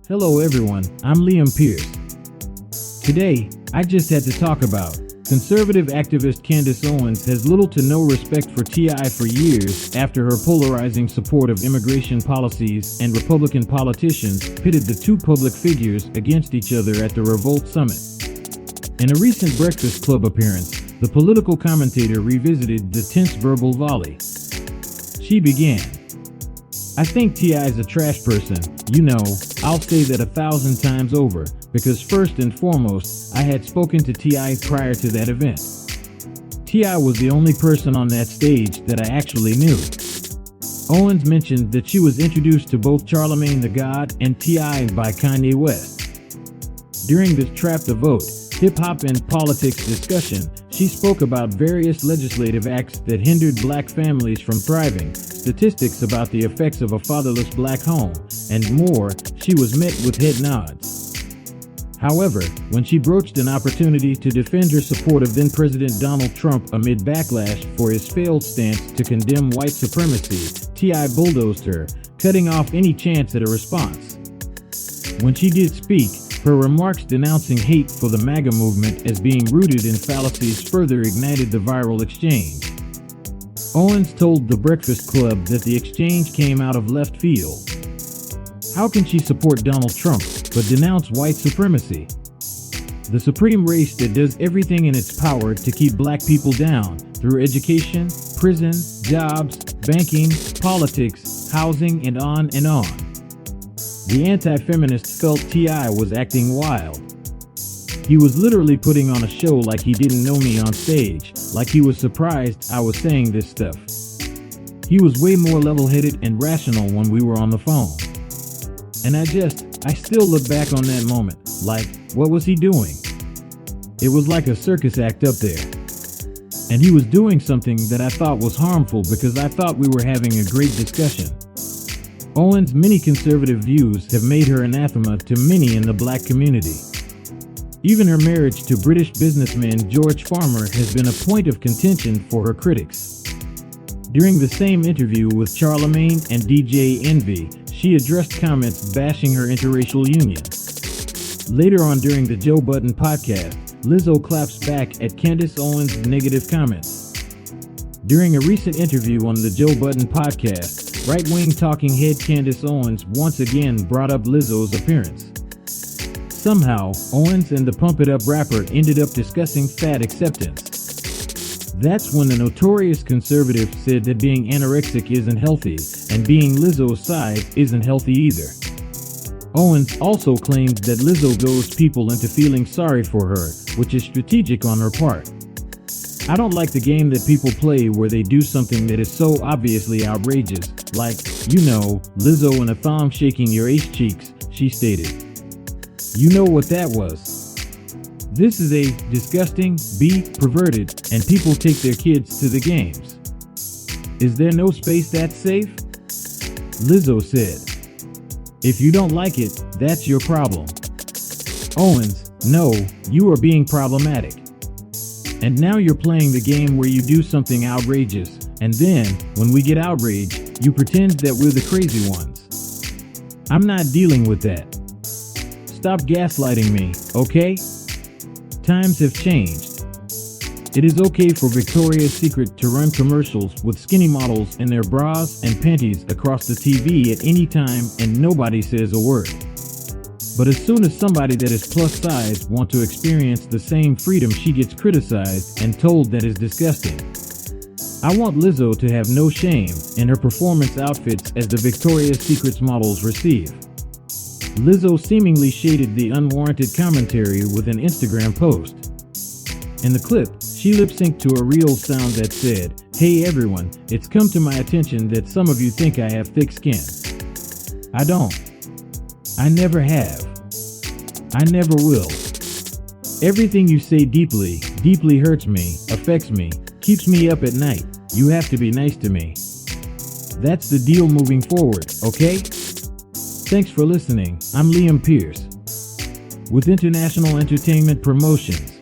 Hello everyone, I'm Liam Pierce. Today, I just had to talk about conservative activist Candace Owens has little to no respect for T.I. for years after her polarizing support of immigration policies and Republican politicians pitted the two public figures against each other at the Revolt Summit. In a recent Breakfast Club appearance, the political commentator revisited the tense verbal volley. She began, "I think T.I.'s a trash person. You know, I'll say that 1,000 times over, because first and foremost, I had spoken to T.I. prior to that event. T.I. was the only person on that stage that I actually knew." Owens mentioned that she was introduced to both Charlamagne the God and T.I. by Kanye West. During this Trap the Vote, hip-hop and politics discussion, she spoke about various legislative acts that hindered black families from thriving, statistics about the effects of a fatherless black home, and more. She was met with head nods. However, when she broached an opportunity to defend her support of then-President Donald Trump amid backlash for his failed stance to condemn white supremacy, T.I. bulldozed her, cutting off any chance at a response. When she did speak, her remarks denouncing hate for the MAGA movement as being rooted in fallacies further ignited the viral exchange. Owens told the Breakfast Club that the exchange came out of left field. How can she support Donald Trump but denounce white supremacy? The supreme race that does everything in its power to keep black people down through education, prison, jobs, banking, politics, housing, and on and on. The anti-feminist felt T.I. was acting wild. He was literally putting on a show like he didn't know me on stage, like he was surprised I was saying this stuff. He was way more level-headed and rational when we were on the phone. And I still look back on that moment, like, what was he doing? It was like a circus act up there. And he was doing something that I thought was harmful because I thought we were having a great discussion. Owens' many conservative views have made her anathema to many in the black community. Even her marriage to British businessman George Farmer has been a point of contention for her critics. During the same interview with Charlamagne and DJ Envy, she addressed comments bashing her interracial union. Later on during the Joe Budden podcast, Lizzo claps back at Candace Owens' negative comments. During a recent interview on the Joe Budden podcast, right-wing talking head Candace Owens once again brought up Lizzo's appearance. Somehow, Owens and the Pump It Up rapper ended up discussing fat acceptance. That's when the notorious conservative said that being anorexic isn't healthy, and being Lizzo's size isn't healthy either. Owens also claimed that Lizzo goads people into feeling sorry for her, which is strategic on her part. "I don't like the game that people play where they do something that is so obviously outrageous, like, you know, Lizzo in a thong shaking your ace cheeks," she stated. "You know what that was. This is a disgusting, perverted, and people take their kids to the games. Is there no space that's safe?" Lizzo said, "If you don't like it, that's your problem." Owens, "No, you are being problematic. And now you're playing the game where you do something outrageous, and then, when we get outraged, you pretend that we're the crazy ones. I'm not dealing with that. Stop gaslighting me, okay? Times have changed. It is okay for Victoria's Secret to run commercials with skinny models in their bras and panties across the TV at any time and nobody says a word. But as soon as somebody that is plus size wants to experience the same freedom, she gets criticized and told that is disgusting. I want Lizzo to have no shame in her performance outfits as the Victoria's Secret's models receive." Lizzo seemingly shaded the unwarranted commentary with an Instagram post. In the clip, she lip-synced to a reel sound that said, "Hey everyone, it's come to my attention that some of you think I have thick skin. I don't. I never have. I never will. Everything you say deeply hurts me, affects me, keeps me up at night. You have to be nice to me. That's the deal moving forward, okay?" Thanks for listening. I'm Liam Pierce with International Entertainment Promotions.